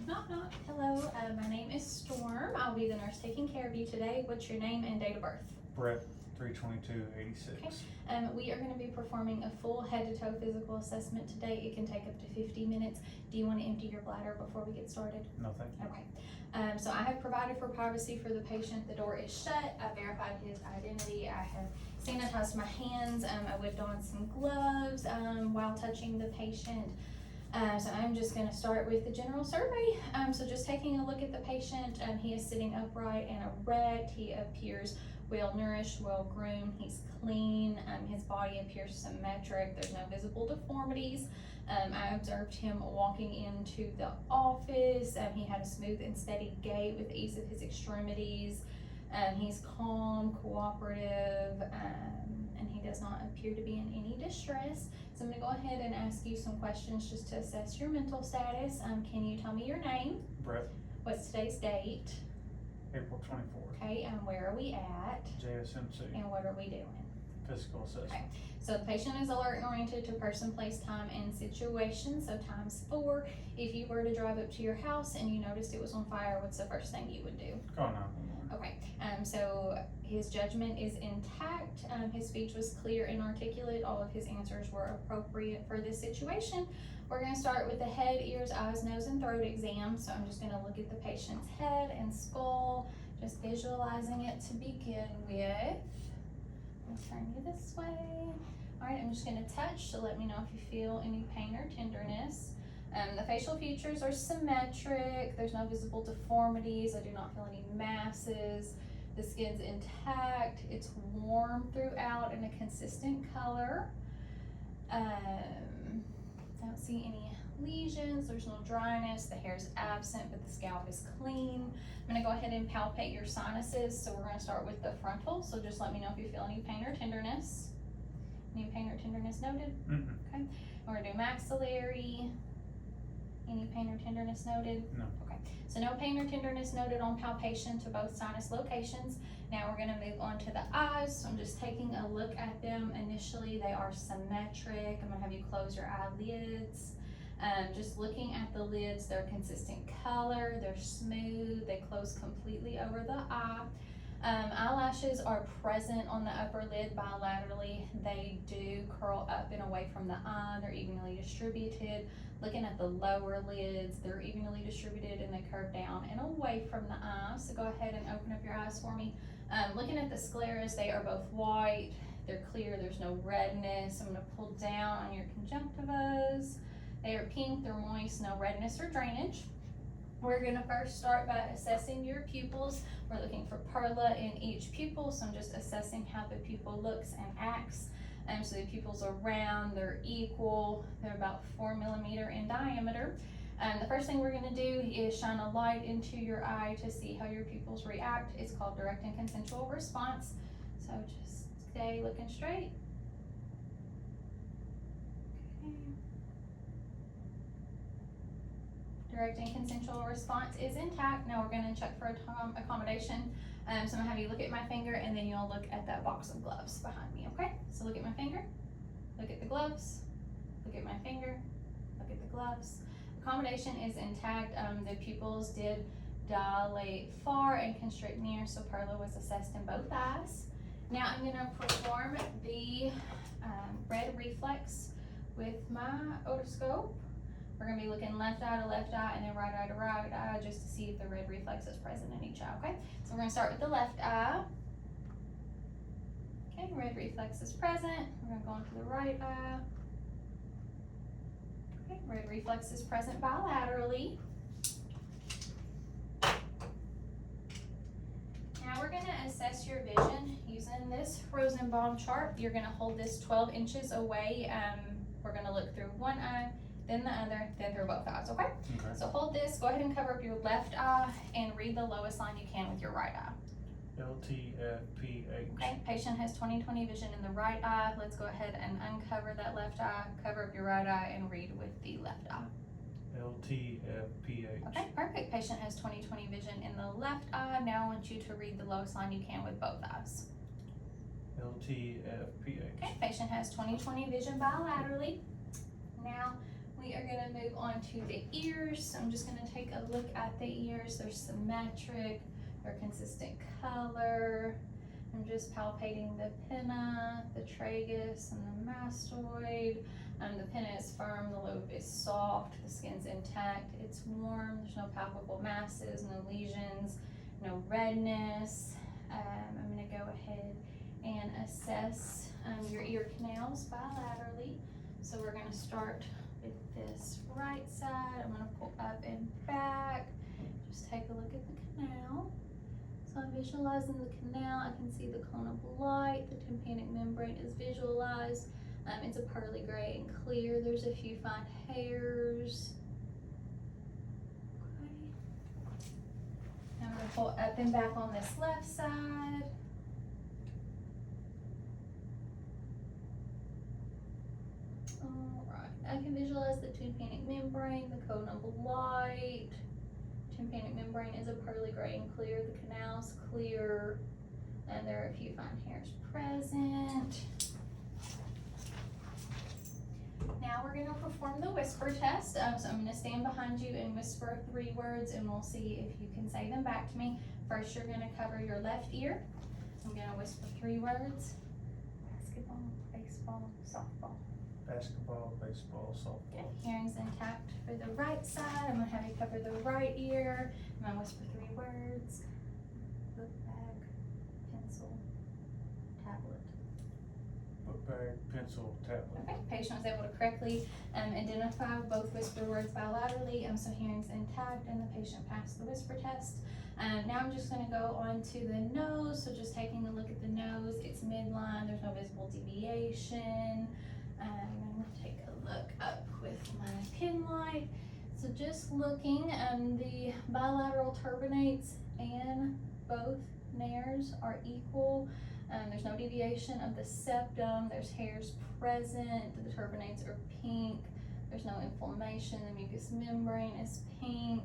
Knock, knock. Hello, my name is Storm. I'll be the nurse taking care of you today. What's your name and date of birth? Brett, 3/22/86. Okay. We are going to be performing a full head-to-toe physical assessment today. It can take up to 50 minutes. Do you want to empty your bladder before we get started? No, thank you. Okay. So I have provided for privacy for the patient. The door is shut. I verified his identity. I have sanitized my hands. I whipped on some gloves while touching the patient. So I'm just going to start with the general survey. So just taking a look at the patient, he is sitting upright and erect. He appears well nourished, well groomed. He's clean. His body appears symmetric. There's no visible deformities. I observed him walking into the office. He had a smooth and steady gait with ease of his extremities. He's calm, cooperative, and he does not appear to be in any distress. So I'm going to go ahead and ask you some questions just to assess your mental status. Can you tell me your name? Brett, What's today's date? April 24th. Okay, and where are we at? JSMC, And what are we doing? physical assessment. Okay, so the patient is alert and oriented to person, place, time, and situation, so times 4. If you were to drive up to your house and you noticed it was on fire, what's the first thing you would do? Call 911. Okay, so his judgment is intact, his speech was clear and articulate, all of his answers were appropriate for this situation. We're going to start with the head, ears, eyes, nose, and throat exam. So I'm just going to look at the patient's head and skull, just visualizing it to begin with. I'll turn you this way. All right, I'm just going to touch, so let me know if you feel any pain or tenderness. The facial features are symmetric. There's no visible deformities. I do not feel any masses. The skin's intact. It's warm throughout and a consistent color. I don't see any lesions. There's no dryness. The hair is absent, but the scalp is clean. I'm going to go ahead and palpate your sinuses. So we're going to start with the frontal. So just let me know if you feel any pain or tenderness. Any pain or tenderness noted? Okay. We're going to do maxillary. Any pain or tenderness noted? No. Okay. So no pain or tenderness noted on palpation to both sinus locations. Now we're going to move on to the eyes. So I'm just taking a look at them. Initially, they are symmetric. I'm going to have you close your eyelids. Just looking at the lids, they're consistent color. They're smooth. They close completely over the eye. Eyelashes are present on the upper lid bilaterally. They do curl up and away from the eye. They're evenly distributed. Looking at the lower lids, they're evenly distributed and they curve down and away from the eye. So go ahead and open up your eyes for me. Looking at the scleras, they are both white. They're clear. There's no redness. I'm going to pull down on your conjunctivas. They are pink. They're moist. No redness or drainage. We're going to first start by assessing your pupils. We're looking for perla in each pupil, so I'm just assessing how the pupil looks and acts. So the pupils are round, they're equal, they're about 4 millimeter in diameter. The first thing we're going to do is shine a light into your eye to see how your pupils react. It's called direct and consensual response. So just stay looking straight. Okay. Direct and consensual response is intact. Now we're going to check for accommodation. So I'm going to have you look at my finger and then you'll look at that box of gloves behind me, okay? So look at my finger, look at the gloves, look at my finger, look at the gloves. Accommodation is intact. The pupils did dilate far and constrict near, so perla was assessed in both eyes. Now I'm going to perform the red reflex with my otoscope. We're going to be looking left eye to left eye and then right eye to right eye just to see if the red reflex is present in each eye, okay? So we're going to start with the left eye. Okay, red reflex is present. We're going to go on to the right eye. Okay, red reflex is present bilaterally. Now we're going to assess your vision using this Rosenbaum chart. You're going to hold this 12 inches away. We're going to look through one eye, then the other, then through both eyes, okay? Okay. So hold this, go ahead and cover up your left eye and read the lowest line you can with your right eye. LTFPH. Okay, patient has 20/20 vision in the right eye. Let's go ahead and uncover that left eye, cover up your right eye and read with the left eye. LTFPH. Okay, perfect. Patient has 20/20 vision in the left eye. Now I want you to read the lowest line you can with both eyes. LTFPH. Okay, patient has 20/20 vision bilaterally. Now We are gonna move on to the ears. So I'm just gonna take a look at the ears. They're symmetric, they're consistent color. I'm just palpating the pinna, the tragus, and the mastoid. The pinna is firm, the lobe is soft, the skin's intact, it's warm, there's no palpable masses, no lesions, no redness. I'm gonna go ahead and assess your ear canals bilaterally. So we're gonna start with this right side. I'm gonna pull up and back. Just take a look at the canal. So I'm visualizing the canal. I can see the cone of light. The tympanic membrane is visualized. It's a pearly gray and clear. There's a few fine hairs. Okay. Now I'm gonna pull up and back on this left side. I can visualize the tympanic membrane, the cone of light. Tympanic membrane is a pearly gray and clear. The canal's clear, and there are a few fine hairs present. Now we're gonna perform the whisper test. So I'm gonna stand behind you and whisper 3 words, and we'll see if you can say them back to me. First, you're gonna cover your left ear. I'm gonna whisper 3 words. Basketball, baseball, softball. Basketball, baseball, softball. Okay, hearing's intact for the right side. I'm gonna have you cover the right ear. I'm gonna whisper 3 words. Book bag, pencil, tablet. Book bag, pencil, tablet. Okay, patient was able to correctly identify both whisper words bilaterally, so hearing's intact and the patient passed the whisper test. Now I'm just gonna go on to the nose. So just taking a look at the nose, it's midline, there's no visible deviation. I'm gonna take a look up with my pin light. So just looking, the bilateral turbinates and both nares are equal. There's no deviation of the septum. There's hairs present. The turbinates are pink. There's no inflammation. The mucous membrane is pink.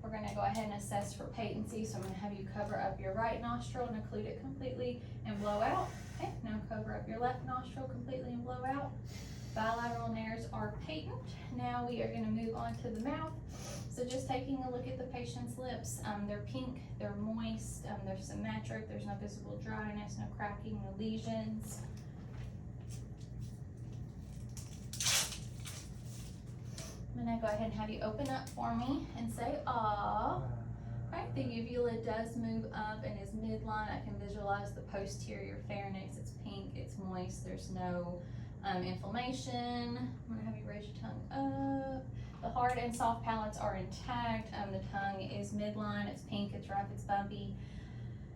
We're gonna go ahead and assess for patency. So I'm gonna have you cover up your right nostril and occlude it completely and blow out. Okay, now cover up your left nostril completely and blow out. Bilateral nares are patent. Now we are gonna move on to the mouth. So just taking a look at the patient's lips, they're pink, they're moist, they're symmetric, there's no visible dryness, no cracking, no lesions. I'm gonna go ahead and have you open up for me and say ah. Right, the uvula does move up and is midline. I can visualize the posterior pharynx. It's pink, it's moist, there's no inflammation. I'm gonna have you raise your tongue up. The hard and soft palates are intact. The tongue is midline, it's pink, it's rough, it's bumpy.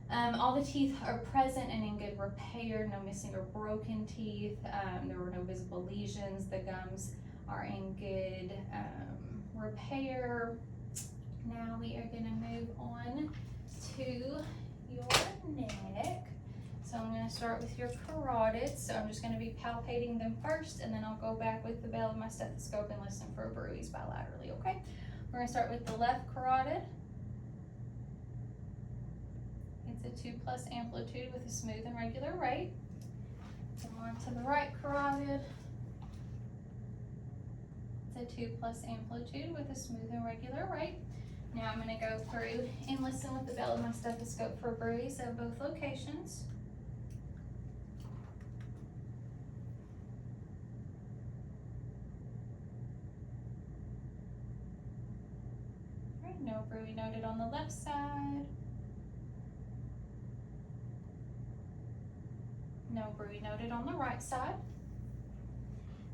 All the teeth are present and in good repair, no missing or broken teeth. There were no visible lesions. The gums are in good repair. Now we are gonna move on to your neck. So I'm gonna start with your carotids. So I'm just gonna be palpating them first, and then I'll go back with the bell of my stethoscope and listen for a bruise bilaterally, okay? We're gonna start with the left carotid. It's a 2+ amplitude with a smooth and regular rate. Come on to the right carotid. It's a 2+ amplitude with a smooth and regular rate. Now I'm gonna go through and listen with the bell of my stethoscope for a bruise at both locations. Alright, no bruise noted on the left side. No bruise noted on the right side.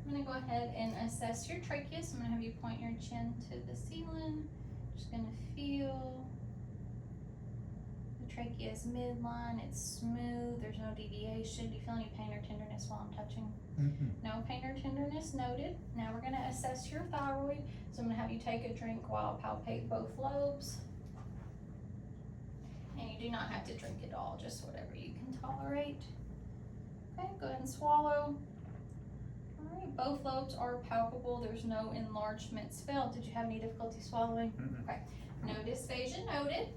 I'm gonna go ahead and assess your trachea. So I'm gonna have you point your chin to the ceiling. Just gonna feel the trachea is midline, it's smooth, there's no deviation. Do you feel any pain or tenderness while I'm touching? No pain or tenderness noted. Now we're gonna assess your thyroid. So I'm gonna have you take a drink while I palpate both lobes. And you do not have to drink it all, just whatever you can tolerate. Okay, go ahead and swallow. Alright, both lobes are palpable. There's no enlargements felt. Did you have any difficulty swallowing? Okay, no dysphagia noted.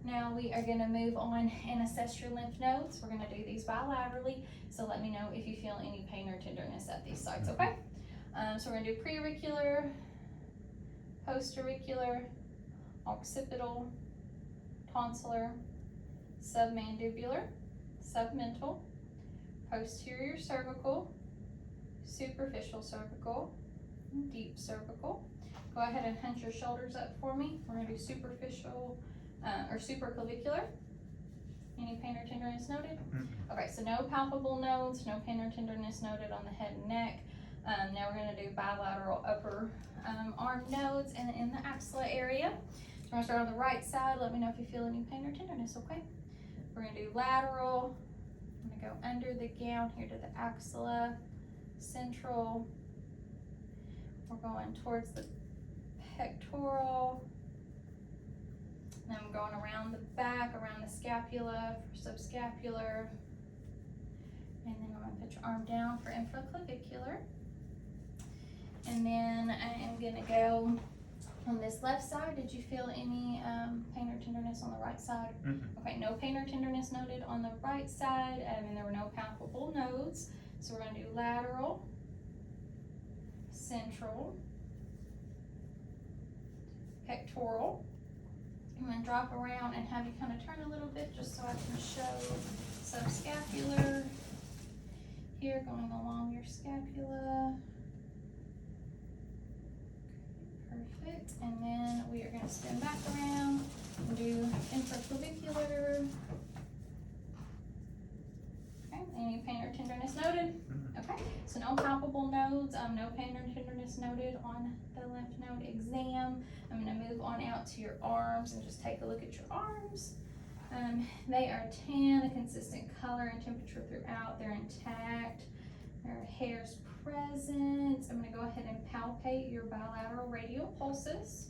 Now we are gonna move on and assess your lymph nodes. We're gonna do these bilaterally, so let me know if you feel any pain or tenderness at these sites, okay? So we're gonna do preauricular, postauricular, occipital, tonsillar, submandibular, submental, posterior cervical, superficial cervical, deep cervical. Go ahead and hunch your shoulders up for me. We're gonna do superficial or supraclavicular. Any pain or tenderness noted? Okay, so no palpable nodes, no pain or tenderness noted on the head and neck. Now we're gonna do bilateral upper arm nodes and in the axilla area. So we're gonna start on the right side. Let me know if you feel any pain or tenderness, okay? We're gonna do lateral. I'm gonna go under the gown here to the axilla, central. We're going towards the pectoral. And I'm going around the back, around the scapula for subscapular. And then I'm gonna put your arm down for infraclavicular. And then I am gonna go on this left side. Did you feel any pain or tenderness on the right side? Okay, no pain or tenderness noted on the right side. And there were no palpable nodes. So we're gonna do lateral, central, pectoral. I'm gonna drop around and have you kind of turn a little bit just so I can show subscapular. Here, going along your scapula. Perfect. And then we are gonna spin back around and do infraclavicular. Okay, any pain or tenderness noted? Okay, so no palpable nodes, no pain or tenderness noted on the lymph node exam. I'm gonna move on out to your arms and just take a look at your arms. They are tan, a consistent color and temperature throughout. They're intact. There are hairs present. I'm gonna go ahead and palpate your bilateral radial pulses.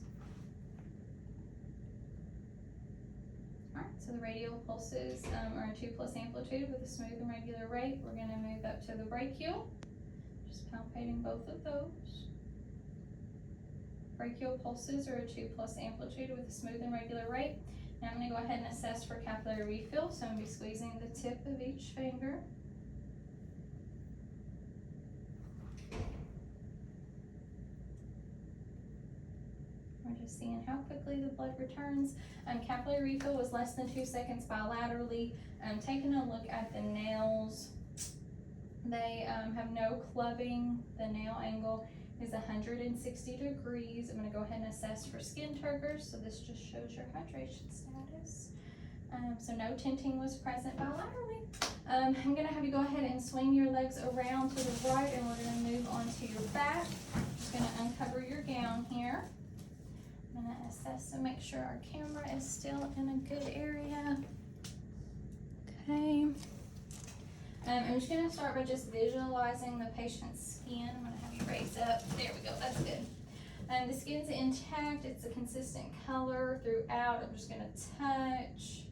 Alright, so the radial pulses are in 2+ amplitude with a smooth and regular rate. We're gonna move up to the brachial, just palpating both of those. Brachial pulses are a 2+ amplitude with a smooth and regular rate. Now I'm gonna go ahead and assess for capillary refill, so I'm gonna be squeezing the tip of each finger. We're just seeing how quickly the blood returns. Capillary refill was less than 2 seconds bilaterally. Taking a look at the nails, they have no clubbing. The nail angle is 160 degrees. I'm gonna go ahead and assess for skin turgors. So this just shows your hydration status. So no tinting was present bilaterally. I'm gonna have you go ahead and swing your legs around to the right, and we're gonna move on to your back. Just gonna uncover your gown here. I'm gonna assess and make sure our camera is still in a good area. Okay. I'm just gonna start by just visualizing the patient's skin. I'm gonna have you raise up. There we go, that's good. The skin's intact, it's a consistent color throughout. I'm just gonna touch.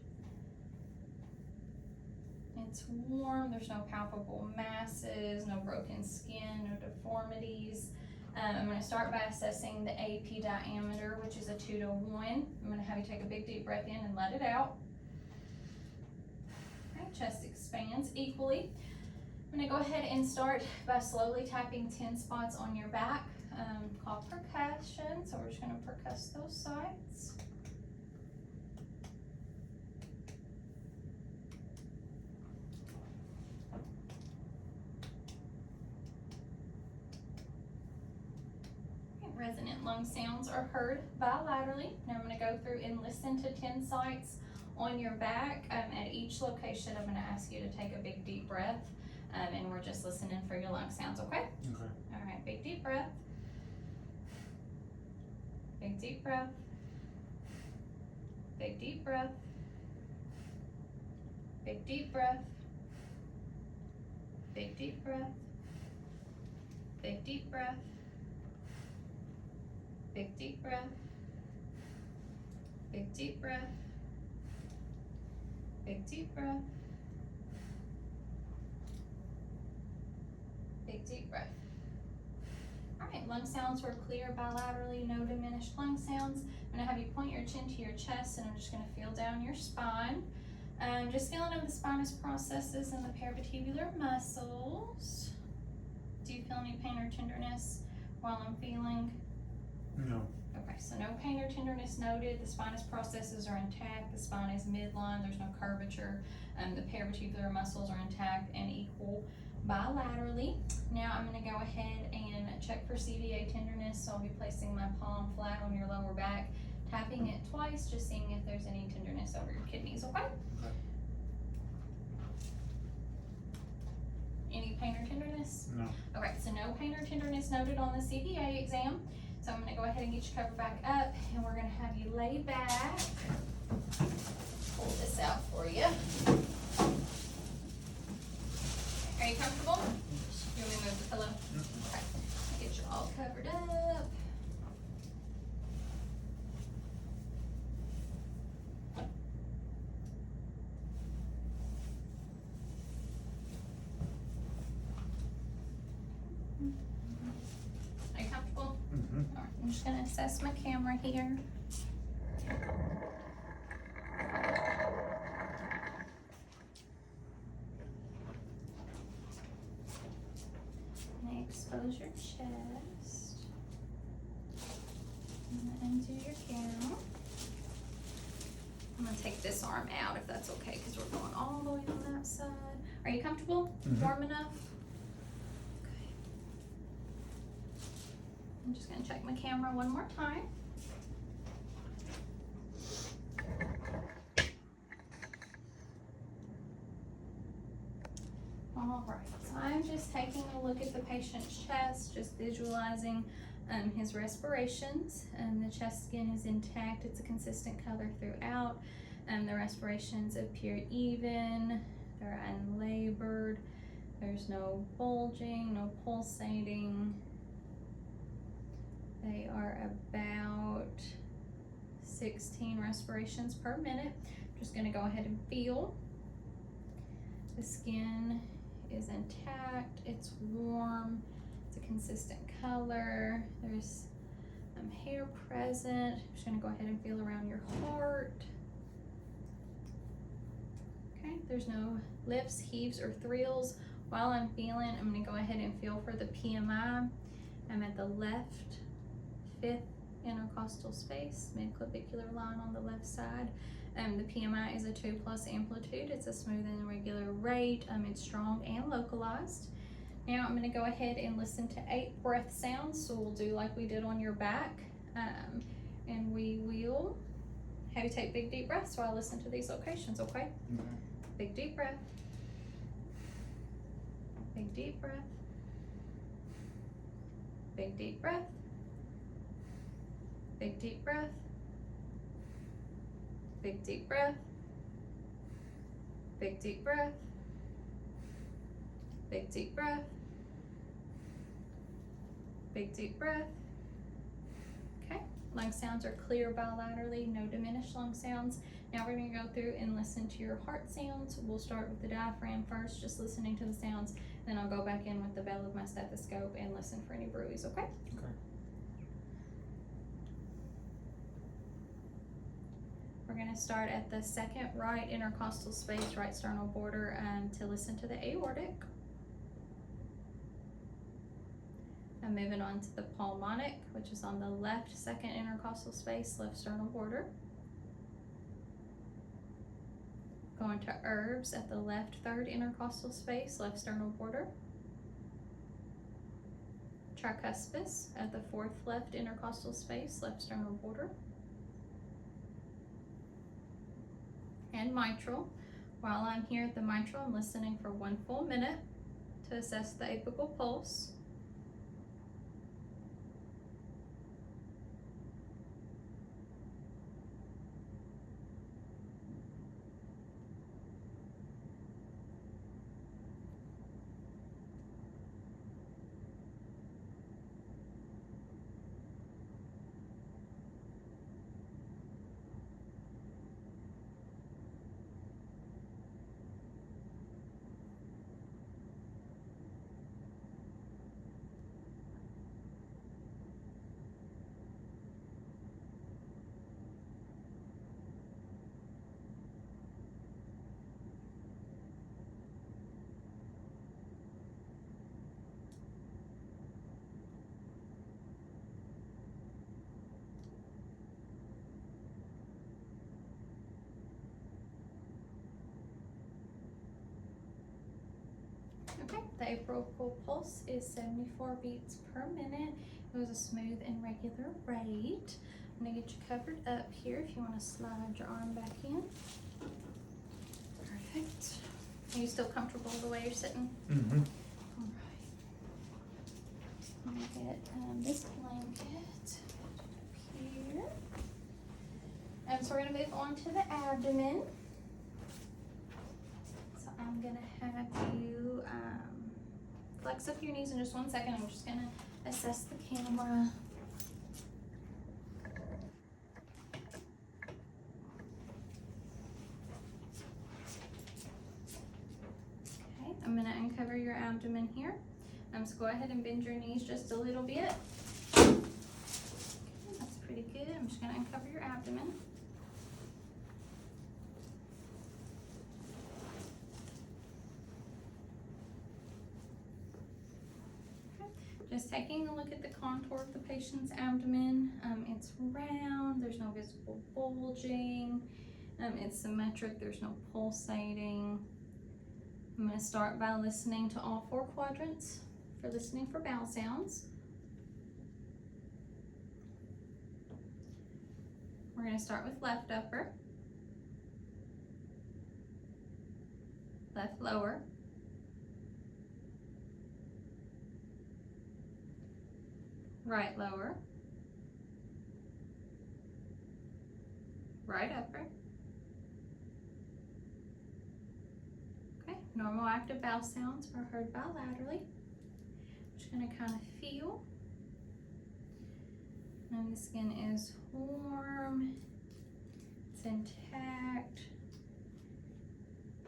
It's warm, there's no palpable masses, no broken skin, no deformities. I'm gonna start by assessing the AP diameter, which is a 2 to 1. I'm gonna have you take a big deep breath in and let it out. Okay, chest expands equally. I'm gonna go ahead and start by slowly tapping 10 spots on your back, called percussion. So we're just gonna percuss those sides. Resonant lung sounds are heard bilaterally. Now I'm going to go through and listen to 10 sites on your back. At each location, I'm going to ask you to take a big deep breath, and we're just listening for your lung sounds, okay? Okay. All right, big deep breath. Big deep breath. Big deep breath. Big deep breath. Big deep breath. Big deep breath. Big deep breath. Big deep breath. Big deep breath. Big deep breath. All right, lung sounds were clear bilaterally, no diminished lung sounds. I'm gonna have you point your chin to your chest, and I'm just gonna feel down your spine. Just feeling of the spinous processes and the paravestibular muscles. Do you feel any pain or tenderness while I'm feeling? No. Okay, so no pain or tenderness noted. The spinous processes are intact. The spine is midline. There's no curvature. The paravertebral muscles are intact and equal bilaterally. Now I'm going to go ahead and check for CVA tenderness. So I'll be placing my palm flat on your lower back, tapping it twice, just seeing if there's any tenderness over your kidneys, okay? Okay. Any pain or tenderness? No. Okay, so no pain or tenderness noted on the CVA exam. So I'm gonna go ahead and get you covered back up, and we're gonna have you lay back. Pull this out for you. Are you comfortable? You want me to move the pillow? Okay, get you all covered up. Are you comfortable? Mm-hmm. All right, I'm just gonna assess my camera here. And expose your chest. And undo your gown. I'm gonna take this arm out if that's okay, because we're going all the way on that side. Are you comfortable? Mhm. Warm enough? Okay. I'm just gonna check my camera one more time. All right, so I'm just taking a look at the patient's chest, just visualizing his respirations. The chest skin is intact. It's a consistent color throughout. The respirations appear even. They're unlabored. There's no bulging, no pulsating. They are about 16 respirations per minute. I'm just gonna go ahead and feel. The skin is intact, it's warm, it's a consistent color, there's hair present. I'm just gonna go ahead and feel around your heart. Okay, there's no lifts, heaves, or thrills. While I'm feeling, I'm gonna go ahead and feel for the PMI. I'm at the left fifth intercostal space, midclavicular line on the left side. The PMI is a 2+ amplitude. It's a smooth and regular rate. It's strong and localized. Now I'm going to go ahead and listen to 8 breath sounds. So we'll do like we did on your back. And we will have you take big deep breaths while I listen to these locations, okay? Okay. Big deep breath. Big deep breath. Big deep breath. Big deep breath. Big deep breath. Big deep breath. Big deep breath. Big deep breath. Okay, lung sounds are clear bilaterally, no diminished lung sounds. Now we're going to go through and listen to your heart sounds. We'll start with the diaphragm first, just listening to the sounds. Then I'll go back in with the bell of my stethoscope and listen for any bruits, okay? Okay. We're going to start at the second right intercostal space, right sternal border, to listen to the aortic. I'm moving on to the pulmonic, which is on the left second intercostal space, left sternal border. Going to herbs at the left third intercostal space, left sternal border. Tricuspis at the fourth left intercostal space, left sternal border. And mitral. While I'm here at the mitral, I'm listening for 1 full minute to assess the apical pulse. Okay, the apical pulse is 74 beats per minute. It was a smooth and regular rate. I'm gonna get you covered up here if you wanna slide your arm back in. Perfect. Are you still comfortable the way you're sitting? Mm-hmm. Alright. I'm gonna get this blanket here. So we're gonna move on to the abdomen. So I'm gonna have you flex up your knees in just 1 second. I'm just gonna assess the camera. Okay, I'm gonna uncover your abdomen here. So go ahead and bend your knees just a little bit. Okay, that's pretty good. I'm just gonna uncover your abdomen. Just taking a look at the contour of the patient's abdomen. It's round, there's no visible bulging. It's symmetric, there's no pulsating. I'm going to start by listening to all 4 quadrants for listening for bowel sounds. We're going to start with left upper, left lower, right lower, right upper. Okay, normal active bowel sounds are heard bilaterally. Just gonna kind of feel. And the skin is warm, it's intact,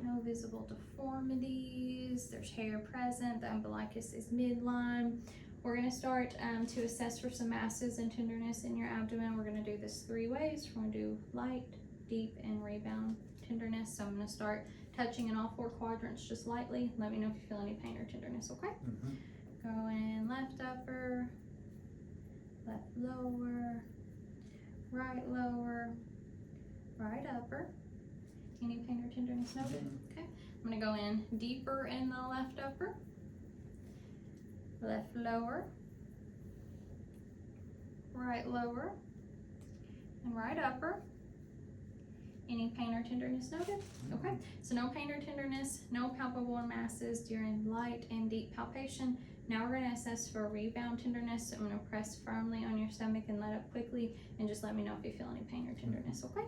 no visible deformities, there's hair present, the umbilicus is midline. We're gonna start to assess for some masses and tenderness in your abdomen. We're gonna do this 3 ways. We're gonna do light, deep, and rebound tenderness. So I'm gonna start touching in all 4 quadrants just lightly. Let me know if you feel any pain or tenderness, okay? Mm-hmm. Going left upper, left lower, right lower, right upper. Any pain or tenderness noted? Okay. I'm gonna go in deeper in the left upper, left lower, right lower, and right upper. Any pain or tenderness noted? Okay, so no pain or tenderness, no palpable masses during light and deep palpation. Now we're going to assess for rebound tenderness. So I'm going to press firmly on your stomach and let up quickly, and just let me know if you feel any pain or tenderness, okay?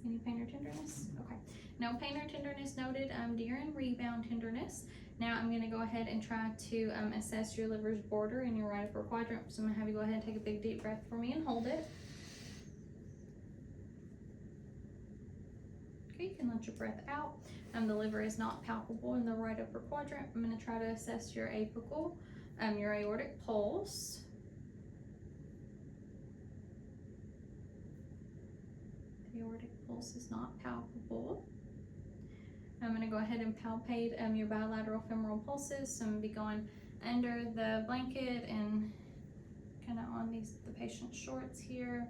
Any pain or tenderness? Okay. No pain or tenderness noted during rebound tenderness. Now I'm going to go ahead and try to assess your liver's border in your right upper quadrant. So I'm going to have you go ahead and take a big deep breath for me and hold it. Okay, you can let your breath out. The liver is not palpable in the right upper quadrant. I'm going to try to assess your apical, your aortic pulse. The aortic pulse is not palpable. I'm going to go ahead and palpate your bilateral femoral pulses. So I'm going to be going under the blanket and kind of on the patient's shorts here.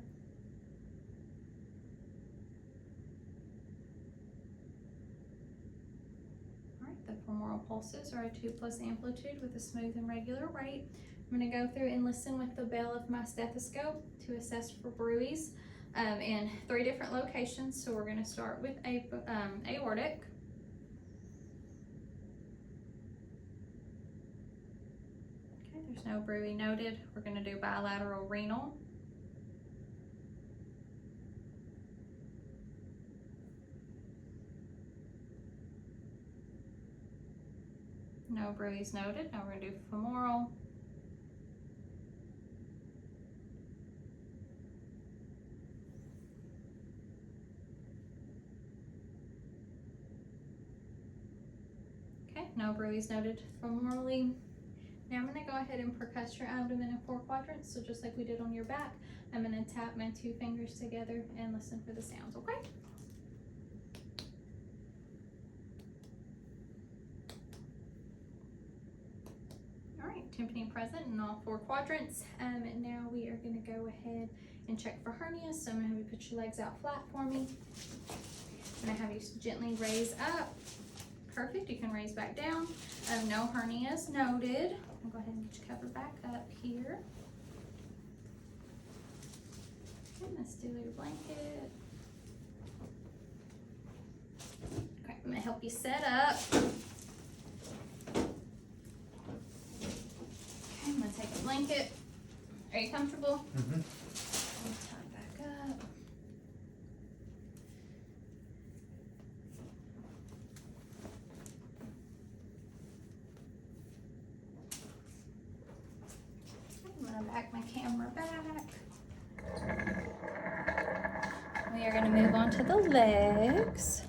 The femoral pulses are a 2+ amplitude with a smooth and regular rate. I'm going to go through and listen with the bell of my stethoscope to assess for bruits in 3 different locations. So we're going to start with aortic. Okay, there's no bruit noted. We're going to do bilateral renal. No bruise noted. Now we're going to do femoral. Okay, no bruise noted femorally. Now I'm going to go ahead and percuss your abdomen in 4 quadrants. So just like we did on your back, I'm going to tap my 2 fingers together and listen for the sounds, okay? Tympani present in all 4 quadrants. And now we are going to go ahead and check for hernias. So I'm going to have you put your legs out flat for me. I'm going to have you gently raise up. perfect. You can raise back down. No hernias noted. I'll go ahead and get your cover back up here. Okay, let's do your blanket. Okay, I'm gonna help you set up. Okay, I'm gonna take a blanket. Are you comfortable? Mm-hmm. Tie it back up. I'm gonna back my camera back. We are gonna move on to the legs.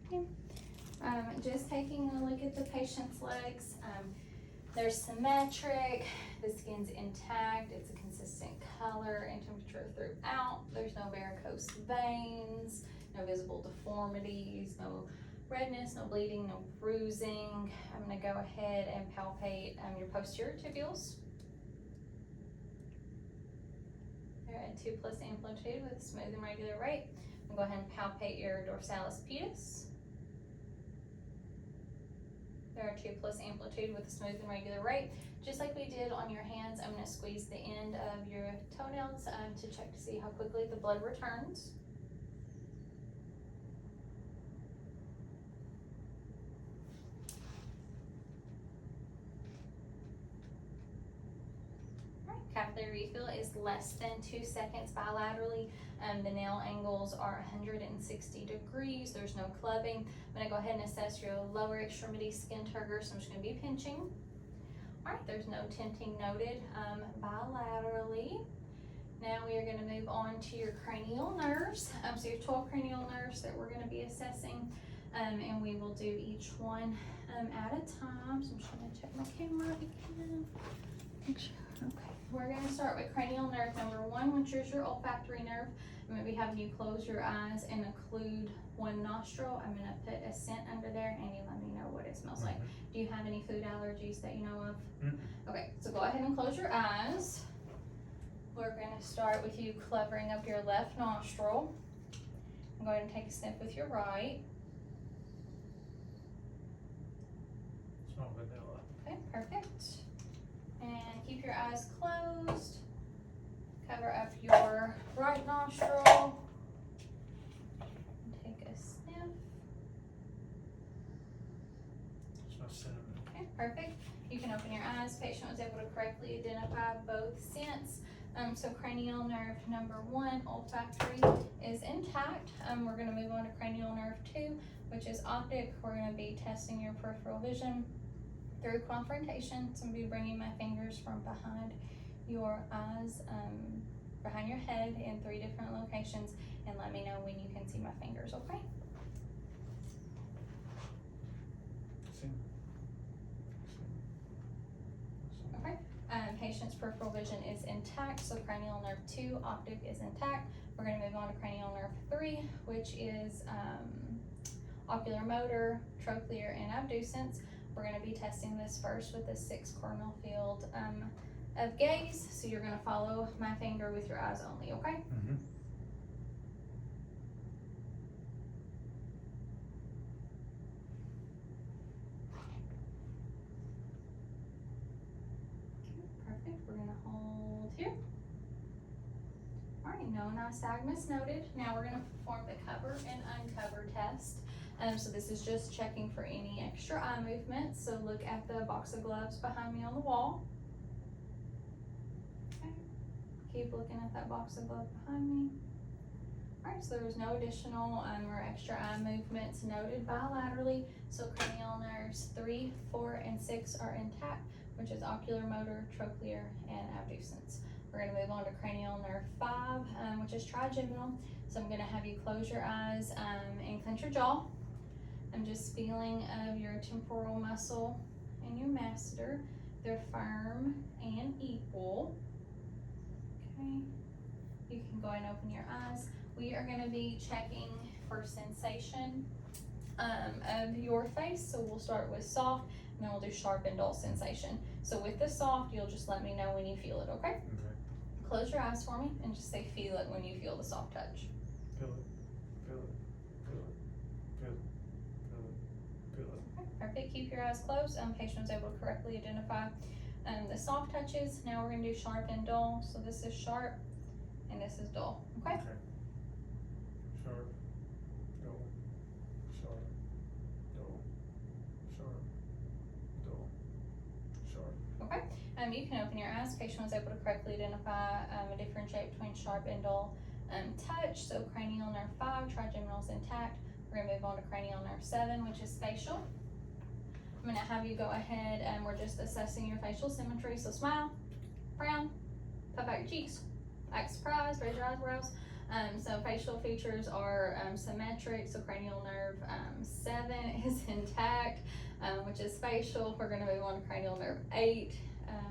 Okay. Just taking a look at the patient's legs. They're symmetric, the skin's intact, it's a consistent color and temperature throughout. There's no varicose veins, no visible deformities, no redness, no bleeding, no bruising. I'm gonna go ahead and palpate your posterior tibials. They're at 2+ amplitude with a smooth and regular rate. I'm gonna go ahead and palpate your dorsalis pedis. There are 2+ amplitude with a smooth and regular rate. Just like we did on your hands, I'm going to squeeze the end of your toenails to check to see how quickly the blood returns. Alright, capillary refill is less than 2 seconds bilaterally. The nail angles are 160 degrees. There's no clubbing. I'm going to go ahead and assess your lower extremity skin turgor, so I'm just going to be pinching. All right, there's no tenting noted bilaterally. Now we are going to move on to your cranial nerves. So your 12 cranial nerves that we're going to be assessing, and we will do each one at a time. So I'm just going to check my camera again. Make sure. Okay. We're going to start with cranial nerve number 1, which is your olfactory nerve. I'm going to be having you close your eyes and occlude one nostril. I'm going to put a scent under there and you let me know what it smells like. Do you have any food allergies that you know of? Okay, so go ahead and close your eyes. We're going to start with you covering up your left nostril. I'm going to take a sniff with your right. Smell vanilla. Okay, perfect. And keep your eyes closed. Cover up your right nostril. Take a sniff. Smell cinnamon. Okay, perfect. You can open your eyes. Patient was able to correctly identify both scents. So cranial nerve number 1, olfactory, is intact. We're going to move on to cranial nerve 2, which is optic. We're going to be testing your peripheral vision through confrontation. So I'm going to be bringing my fingers from behind your eyes, behind your head in 3 different locations, and let me know when you can see my fingers, okay? Okay. Patient's peripheral vision is intact, so cranial nerve 2, optic, is intact. We're going to move on to cranial nerve 3, which is ocular motor, trochlear, and abducens. We're going to be testing this first with a 6 cardinal field of gaze. So you're going to follow my finger with your eyes only, okay? Mm-hmm. Perfect. We're going to hold here. All right, no nystagmus noted. Now we're going to perform the cover and uncover test. So this is just checking for any extra eye movement. So look at the box of gloves behind me on the wall. Okay. Keep looking at that box of gloves behind me. All right, so there was no additional or extra eye movements noted bilaterally. So cranial nerves 3, 4, and 6 are intact, which is ocular motor, trochlear, and abducens. We're going to move on to cranial nerve 5, which is trigeminal. So I'm going to have you close your eyes and clench your jaw. I'm just feeling of your temporal muscle and your masseter. They're firm and equal. Okay. You can go ahead and open your eyes. We are going to be checking for sensation of your face. So we'll start with soft, and then we'll do sharp and dull sensation. So with the soft, you'll just let me know when you feel it, okay? Okay. Close your eyes for me and just say feel it when you feel the soft touch. Feel it, feel it, feel it, feel it, feel it, feel it. Okay, perfect. Keep your eyes closed. Patient was able to correctly identify the soft touches. Now we're going to do sharp and dull. So this is sharp and this is dull. Okay? Sharp, dull, sharp, dull, sharp, dull, sharp. Okay. You can open your eyes. Patient was able to correctly identify a differentiate between sharp and dull touch. So cranial nerve 5, trigeminal is intact. We're going to move on to cranial nerve 7, which is facial. I'm going to have you go ahead and we're just assessing your facial symmetry. So smile, frown, puff out your cheeks, act surprised, raise your eyebrows. So facial features are symmetric. So cranial nerve 7 is intact, which is facial. We're going to move on to cranial nerve 8,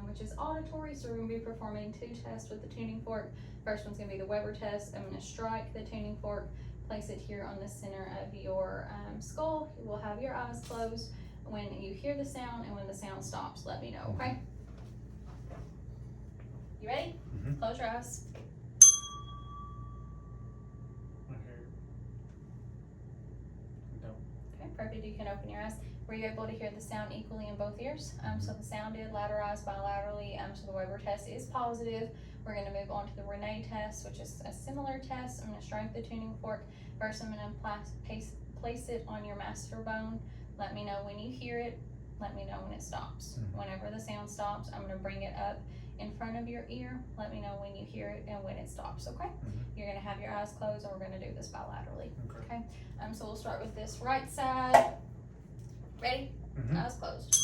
which is auditory. So we're going to be performing 2 tests with the tuning fork. First one's going to be the Weber test. I'm going to strike the tuning fork, place it here on the center of your skull. You will have your eyes closed. When you hear the sound and when the sound stops, let me know, okay? You ready? Mm-hmm. Close your eyes. I hear it. Don't. Okay, perfect. You can open your eyes. Were you able to hear the sound equally in both ears? So the sound did lateralize bilaterally. So the Weber test is positive. We're going to move on to the Renee test, which is a similar test. I'm going to strike the tuning fork. First, I'm going to place it on your masseter bone. Let me know when you hear it. Let me know when it stops. Whenever the sound stops, I'm going to bring it up in front of your ear. Let me know when you hear it and when it stops, okay? You're going to have your eyes closed and we're going to do this bilaterally, okay? So we'll start with this right side. Ready? Eyes closed.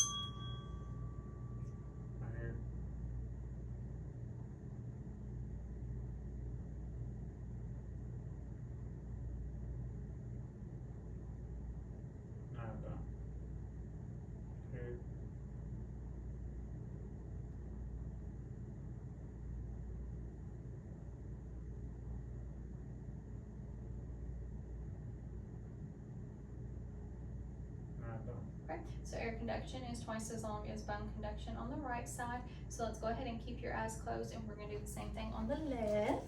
I hear it. Nada. Hear it. Nada. Okay, so air conduction is twice as long as bone conduction on the right side. So let's go ahead and keep your eyes closed and we're going to do the same thing on the left.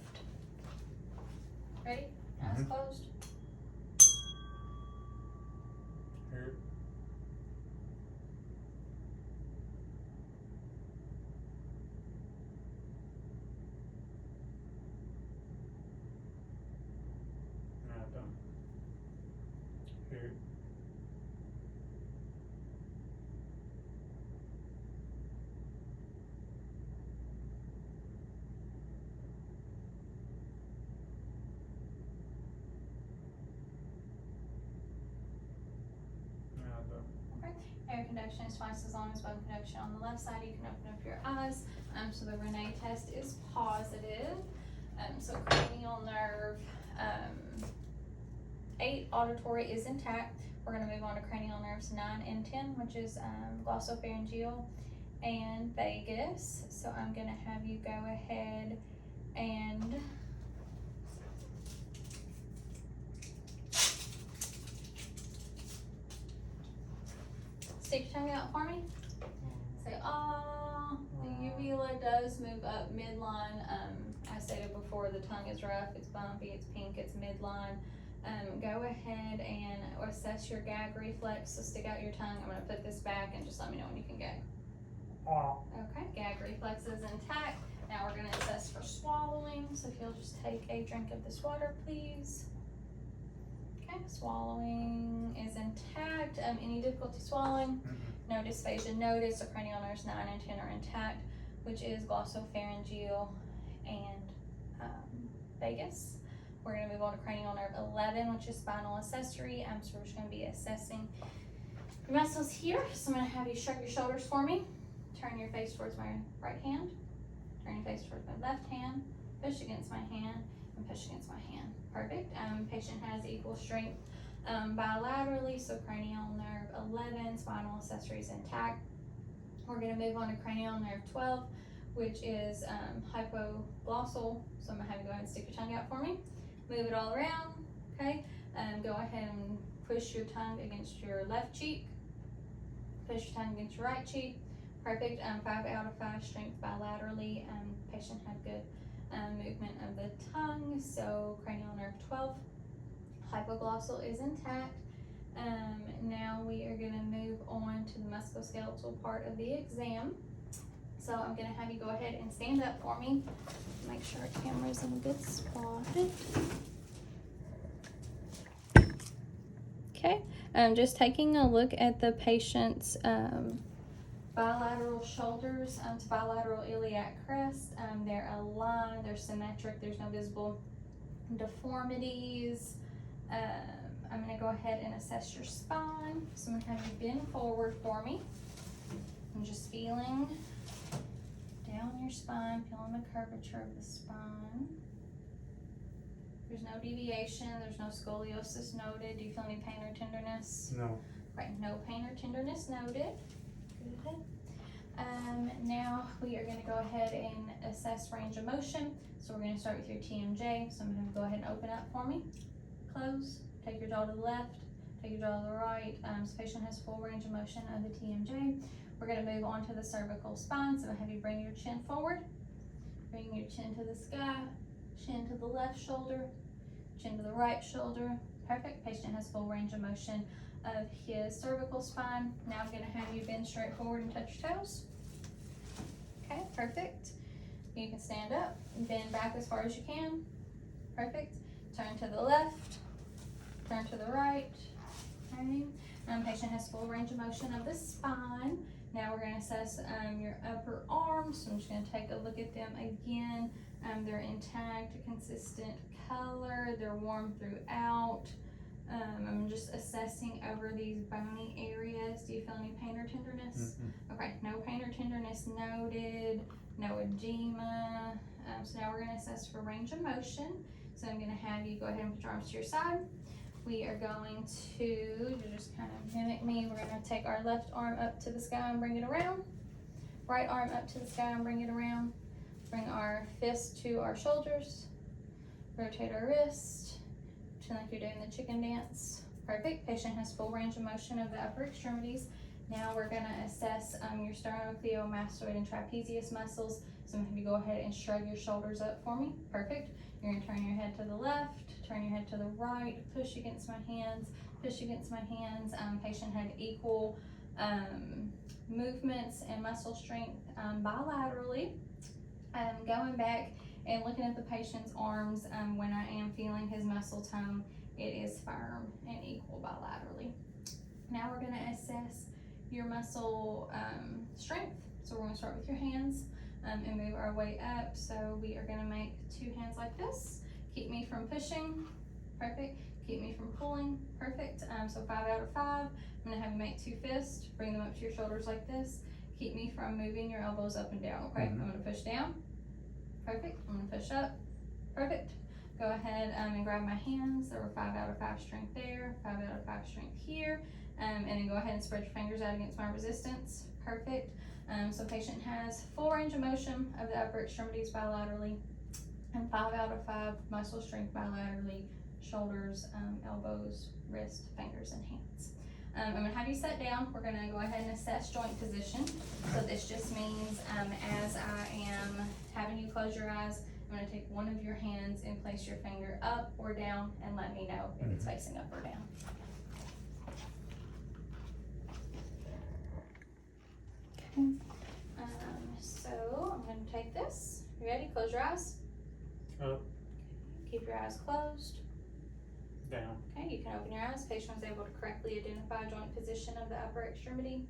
Ready? Eyes closed. Hear it. Nada. Hear it. Nada. Okay, air conduction is twice as long as bone conduction on the left side. You can open up your eyes. So the Renee test is positive. So cranial nerve 8 auditory is intact. We're going to move on to cranial nerves 9 and 10, which is glossopharyngeal and vagus. So I'm going to have you go ahead and stick your tongue out for me. Say, ah. The uvula does move up midline. I stated before, the tongue is rough, it's bumpy, it's pink, it's midline. Go ahead and assess your gag reflex. So stick out your tongue. I'm going to put this back and just let me know when you can gag. Okay, gag reflex is intact. Now we're going to assess for swallowing. So if you'll just take a drink of this water, please. Okay, swallowing is intact. Any difficulty swallowing? No dysphagia noted. So cranial nerves 9 and 10 are intact, which is glossopharyngeal and vagus. We're going to move on to cranial nerve 11, which is spinal accessory. So we're just going to be assessing your muscles here. So I'm going to have you shrug your shoulders for me. Turn your face towards my right hand. Turn your face towards my left hand. Push against my hand and push against my hand. Perfect. Patient has equal strength bilaterally. So cranial nerve 11, spinal accessories intact. We're going to move on to cranial nerve 12, which is hypoglossal. So I'm going to have you go ahead and stick your tongue out for me. Move it all around, okay? Go ahead and push your tongue against your left cheek. Push your tongue against your right cheek. Perfect. 5 out of 5 strength bilaterally. Patient had good movement of the tongue, so cranial nerve 12. Hypoglossal is intact. Now we are going to move on to the musculoskeletal part of the exam. So I'm going to have you go ahead and stand up for me. Make sure our camera's in a good spot. Okay, just taking a look at the patient's bilateral shoulders to bilateral iliac crest. They're aligned, they're symmetric, there's no visible deformities. I'm going to go ahead and assess your spine. So I'm going to have you bend forward for me. I'm just feeling down your spine, feeling the curvature of the spine. There's no deviation, there's no scoliosis noted. Do you feel any pain or tenderness? No. Right, no pain or tenderness noted. Good. Now we are going to go ahead and assess range of motion. So we're going to start with your TMJ. So I'm going to go ahead and open up for me. Close. Take your jaw to the left. Take your jaw to the right. So patient has full range of motion of the TMJ. We're going to move on to the cervical spine. So I'm going to have you bring your chin forward. Bring your chin to the sky. Chin to the left shoulder. Chin to the right shoulder. Perfect. Patient has full range of motion of his cervical spine. Now I'm going to have you bend straight forward and touch your toes. Okay, perfect. You can stand up and bend back as far as you can. Perfect. Turn to the left. Turn to the right. Okay. Patient has full range of motion of the spine. Now we're going to assess your upper arms. So I'm just going to take a look at them again. They're intact, consistent color. They're warm throughout. I'm just assessing over these bony areas. Do you feel any pain or tenderness? Okay, no pain or tenderness noted, no edema. So now we're going to assess for range of motion. So I'm going to have you go ahead and put your arms to your side. We are going to just kind of mimic me. We're going to take our left arm up to the sky and bring it around. Right arm up to the sky and bring it around. Bring our fist to our shoulders. Rotate our wrist. Pretend like you're doing the chicken dance. Perfect. Patient has full range of motion of the upper extremities. Now we're going to assess your sternocleidomastoid and trapezius muscles. So I'm going to have you go ahead and shrug your shoulders up for me. Perfect. You're going to turn your head to the left, turn your head to the right, push against my hands, push against my hands. Patient had equal movements and muscle strength bilaterally. Going back and looking at the patient's arms, when I am feeling his muscle tone, it is firm and equal bilaterally. Now we're going to assess your muscle strength. So we're going to start with your hands and move our way up. So we are going to make two hands like this. Keep me from pushing. Perfect. Keep me from pulling. Perfect. So 5 out of 5. I'm going to have you make two fists. Bring them up to your shoulders like this. Keep me from moving your elbows up and down. Okay. I'm going to push down. Perfect. I'm going to push up. Perfect. Go ahead and grab my hands. There were 5 out of 5 strength there, 5 out of 5 strength here. And then go ahead and spread your fingers out against my resistance. Perfect. So patient has full range of motion of the upper extremities bilaterally and 5 out of 5 muscle strength bilaterally, shoulders, elbows, wrist, fingers, and hands. I'm going to have you sit down. We're going to go ahead and assess joint position. So this just means as I am having you close your eyes, I'm going to take one of your hands and place your finger up or down and let me know if it's facing up or down. Okay. So I'm going to take this. You ready? Close your eyes. Up. Keep your eyes closed. Down. Okay, you can open your eyes. Patient was able to correctly identify joint position of the upper extremity.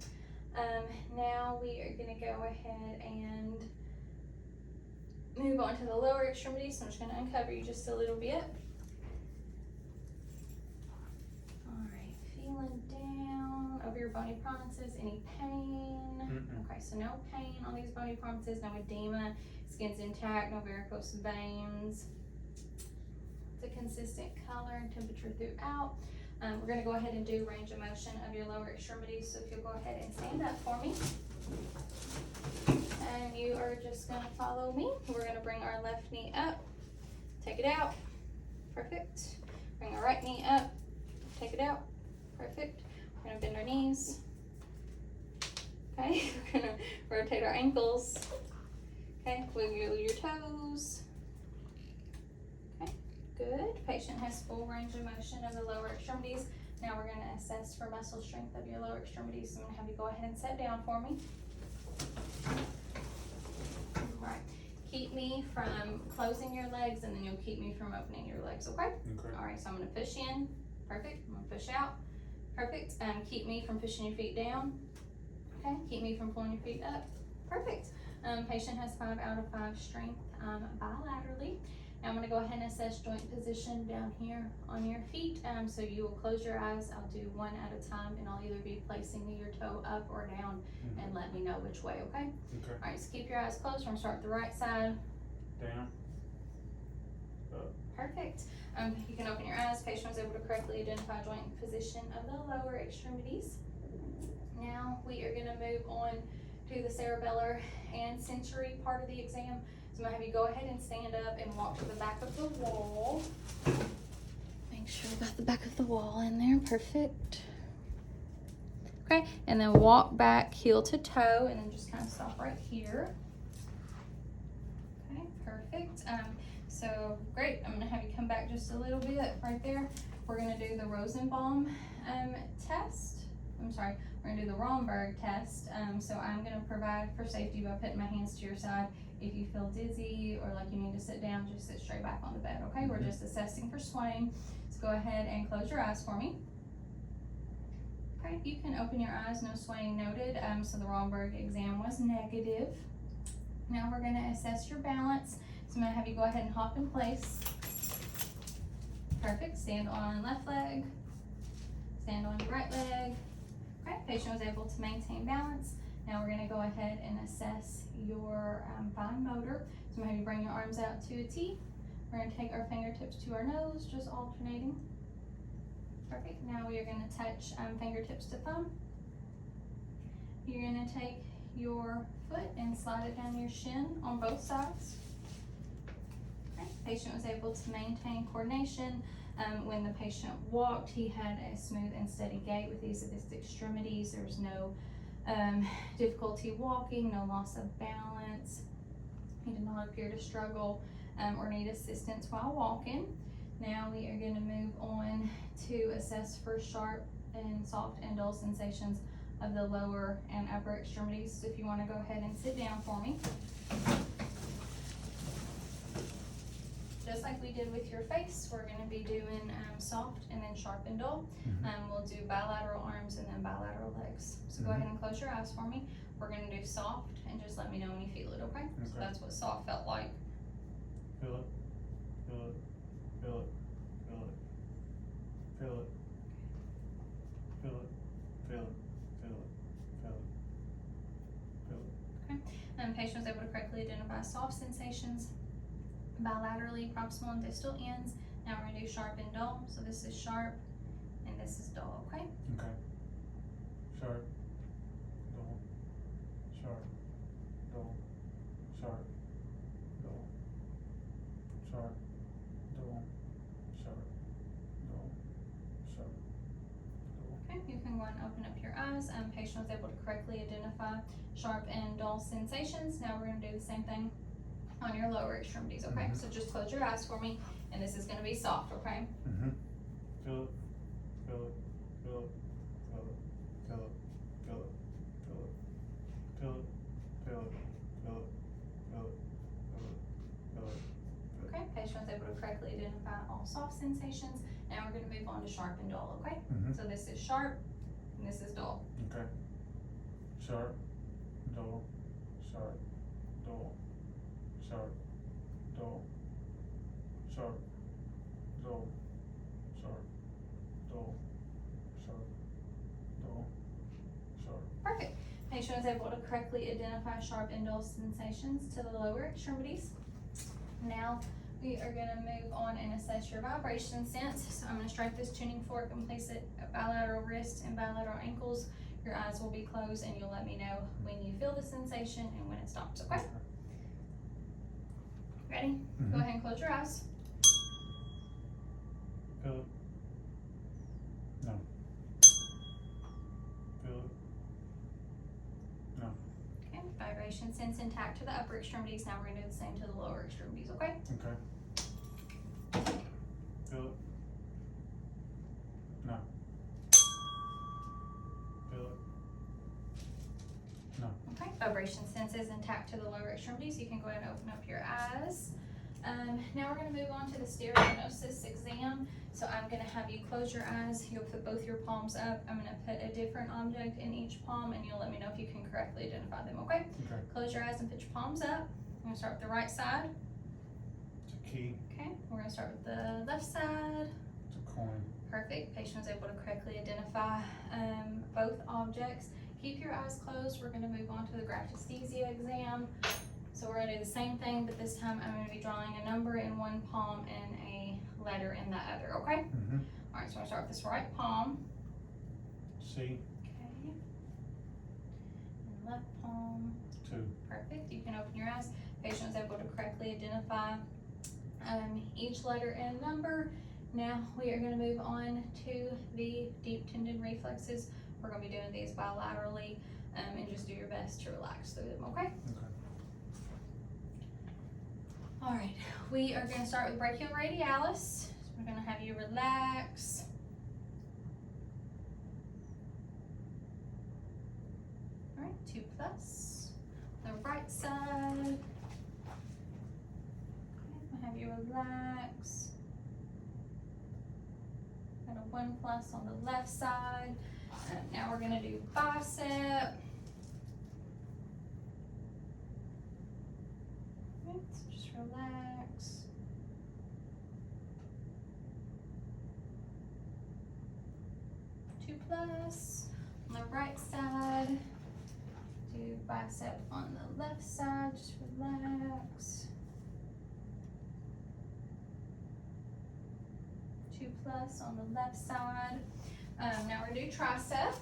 Now we are going to go ahead and move on to the lower extremity. So I'm just going to uncover you just a little bit. Alright, feeling down over your bony prominences. Any pain? Okay, so no pain on these bony prominences, no edema, skin's intact, no varicose veins. It's a consistent color and temperature throughout. We're going to go ahead and do range of motion of your lower extremities. So if you'll go ahead and stand up for me. And you are just going to follow me. We're going to bring our left knee up. Take it out. Perfect. Bring our right knee up. Take it out. Perfect. We're going to bend our knees. Okay. We're going to rotate our ankles. Okay. Wiggle your toes. Good. Patient has full range of motion of the lower extremities. Now we're gonna assess for muscle strength of your lower extremities. So I'm gonna have you go ahead and sit down for me. Right. Keep me from closing your legs, and then you'll keep me from opening your legs, okay? Okay. All right, so I'm gonna push in. Perfect. I'm gonna push out. Perfect. Keep me from pushing your feet down. Okay. Keep me from pulling your feet up. Perfect. Patient has 5 out of 5 strength bilaterally. Now I'm gonna go ahead and assess joint position down here on your feet. So you will close your eyes. I'll do one at a time, and I'll either be placing your toe up or down, and let me know which way, okay? Okay. All right, so keep your eyes closed. We're gonna start with the right side. Down. Up. Perfect. You can open your eyes. Patient was able to correctly identify joint position of the lower extremities. Now we are gonna move on to the cerebellar and sensory part of the exam. So I'm gonna have you go ahead and stand up and walk to the back of the wall. Make sure we got the back of the wall in there. Perfect. Okay, and then walk back heel to toe, and then just kind of stop right here. Okay, perfect. So great. I'm gonna have you come back just a little bit right there. We're gonna do the Rosenbaum test. I'm sorry, we're gonna do the Romberg test. So I'm gonna provide for safety by putting my hands to your side. If you feel dizzy or like you need to sit down, just sit straight back on the bed, okay? We're just assessing for swaying. So go ahead and close your eyes for me. Okay, you can open your eyes, no swaying noted. So the Romberg exam was negative. Now we're gonna assess your balance. So I'm gonna have you go ahead and hop in place. Perfect, stand on left leg, stand on your right leg. Okay, patient was able to maintain balance. Now we're gonna go ahead and assess your fine motor. So I'm gonna have you bring your arms out to a T. We're gonna take our fingertips to our nose, just alternating. Perfect, now we are gonna touch fingertips to thumb. You're gonna take your foot and slide it down your shin on both sides. Okay. Patient was able to maintain coordination. When the patient walked, he had a smooth and steady gait with ease of his extremities. There was no difficulty walking, no loss of balance. He did not appear to struggle or need assistance while walking. Now we are going to move on to assess for sharp and soft and dull sensations of the lower and upper extremities. So if you want to go ahead and sit down for me. Just like we did with your face, we're going to be doing soft and then sharp and dull. We'll do bilateral arms and then bilateral legs. So go ahead and close your eyes for me. We're going to do soft and just let me know when you feel it, okay? So that's what soft felt like. Feel it. Feel it. Feel it. Feel it. Feel it. Feel it. Feel it. Feel it. Feel it. Feel it. Okay. Patient was able to correctly identify soft sensations bilaterally, proximal and distal ends. Now we're going to do sharp and dull. So this is sharp and this is dull, okay? Okay. Sharp, dull, sharp, dull, sharp, dull, sharp, dull, sharp, dull, sharp, dull. Okay, you can go and open up your eyes. Patient was able to correctly identify sharp and dull sensations. Now we're going to do the same thing on your lower extremities, okay? So just close your eyes for me, and this is going to be soft, okay? Feel it, feel it, feel it, feel it, feel it, feel it, feel it, feel it, feel it, feel it, feel it, feel it, feel it. Okay, patient was able to correctly identify all soft sensations. Now we're going to move on to sharp and dull, okay? So this is sharp, and this is dull. Okay. Sharp, dull, sharp, dull, sharp, dull, sharp, dull, sharp, dull, sharp, dull, sharp. Perfect. Patient was able to correctly identify sharp and dull sensations to the lower extremities. Now we are going to move on and assess your vibration sense. So I'm going to strike this tuning fork and place it at bilateral wrists and bilateral ankles. Your eyes will be closed, and you'll let me know when you feel the sensation and when it stops, okay? Ready? Go ahead and close your eyes. Feel it. No. Feel it. No. Okay, vibration sense intact to the upper extremities. Now we're going to do the same to the lower extremities, okay? Okay. Feel it. No. Feel it. No. Okay, vibration sense is intact to the lower extremities. You can go ahead and open up your eyes. Now we're going to move on to the stereognosis exam. So I'm going to have you close your eyes. You'll put both your palms up. I'm going to put a different object in each palm, and you'll let me know if you can correctly identify them, okay? Okay. Close your eyes and put your palms up. I'm going to start with the right side. It's a key. Okay, we're going to start with the left side. It's a coin. Perfect. Patient was able to correctly identify both objects. Keep your eyes closed. We're going to move on to the graphesthesia exam. So we're going to do the same thing, but this time I'm going to be drawing a number in one palm and a letter in the other, okay? Mm-hmm. All right, so I'm going to start with this right palm. C. Okay. And left palm. 2. Perfect. You can open your eyes. Patient was able to correctly identify each letter and number. Now we are going to move on to the deep tendon reflexes. We're going to be doing these bilaterally, and just do your best to relax through them, okay? Okay. All right, we are going to start with brachioradialis. So we're going to have you relax. All right, 2 plus. The right side. Okay, we'll have you relax. Got a 1 plus on the left side. Now we're going to do bicep. Right, so just relax. Two plus on the right side. Do bicep on the left side. Just relax. 2 plus on the left side. Now we're gonna do tricep.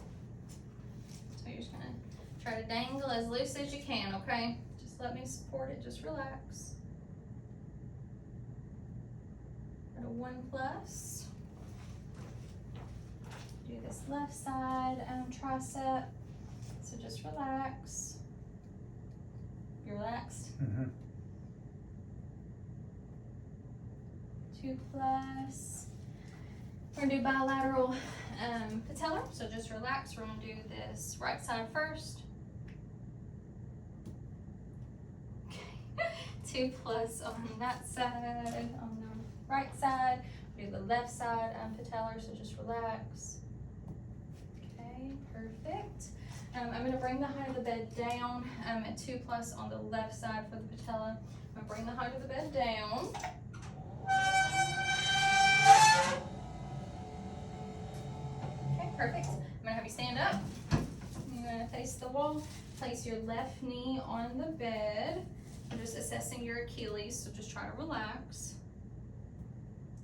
So you're just gonna try to dangle as loose as you can, okay? Just let me support it, just relax. Got a 1 plus. Do this left side tricep. So just relax. You relaxed? Mm-hmm. 2 plus. We're gonna do bilateral patellar, so just relax. We're gonna do this right side first. Okay, 2 plus on that side, on the right side. Do the left side patellar, so just relax. Okay, perfect. I'm gonna bring the height of the bed down at 2 plus on the left side for the patella. I'm gonna bring the height of the bed down. Okay, perfect. I'm gonna have you stand up. You're gonna face the wall. Place your left knee on the bed. I'm just assessing your Achilles, so just try to relax.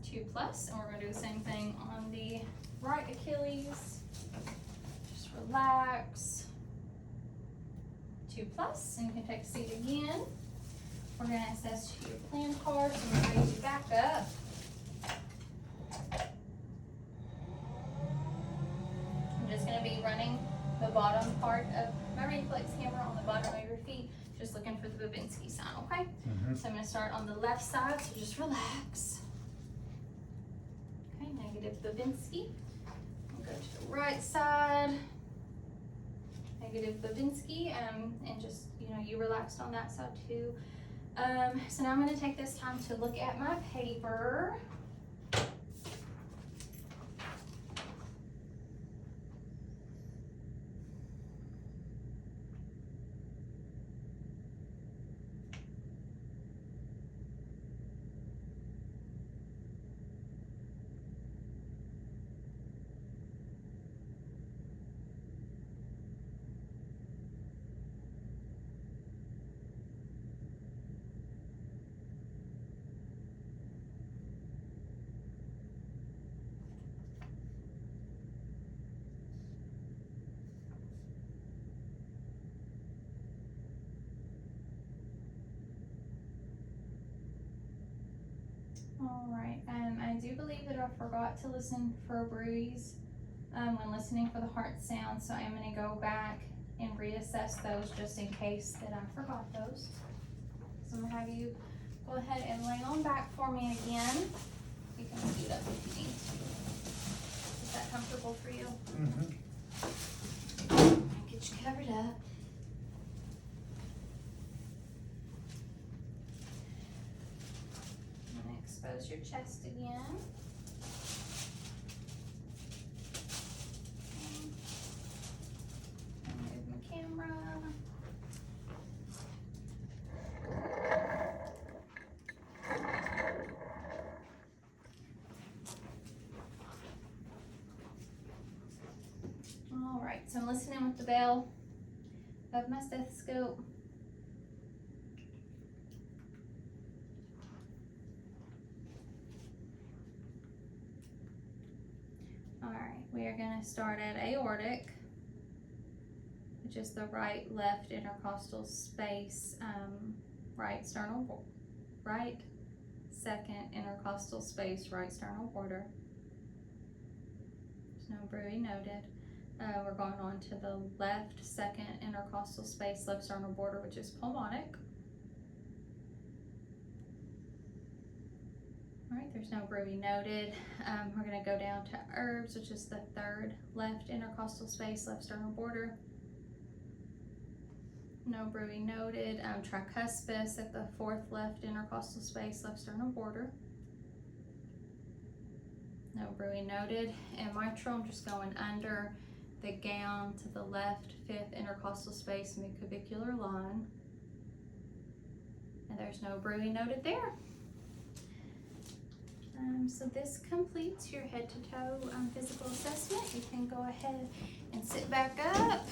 2 plus, and we're gonna do the same thing on the right Achilles. Just relax. 2 plus, and you can take a seat again. We're gonna assess your plantar, so I'm gonna raise you back up. I'm just gonna be running the bottom part of my reflex camera on the bottom of your feet, just looking for the Babinski sign, okay? Mm-hmm. So I'm gonna start on the left side, so just relax. Okay, negative Babinski. We'll go to the right side. Negative Babinski, and just, you relaxed on that side too. So now I'm gonna take this time to look at my paper. All right, I do believe that I forgot to listen for a bruise when listening for the heart sound, so I'm gonna go back and reassess those just in case that I forgot those. So I'm gonna have you go ahead and lay on back for me again. You can scoot up if you need to. Is that comfortable for you? Mm-hmm. Get you covered up. I'm gonna expose your chest again. Move my camera. All right, so I'm listening with the bell of my stethoscope. All right, we are going to start at aortic, which is the right left intercostal space, right sternal, right second intercostal space, right sternal border. There's no bruit noted. We're going on to the left second intercostal space, left sternal border, which is pulmonic. All right, there's no bruit noted. We're going to go down to herbs, which is the third left intercostal space, left sternal border. No bruit noted. Tricuspis at the fourth left intercostal space, left sternal border. No bruit noted. And mitral, I'm just going under the gown to the left fifth intercostal space, midclavicular line. And there's no bruit noted there. So this completes your head to toe physical assessment. You can go ahead and sit back up.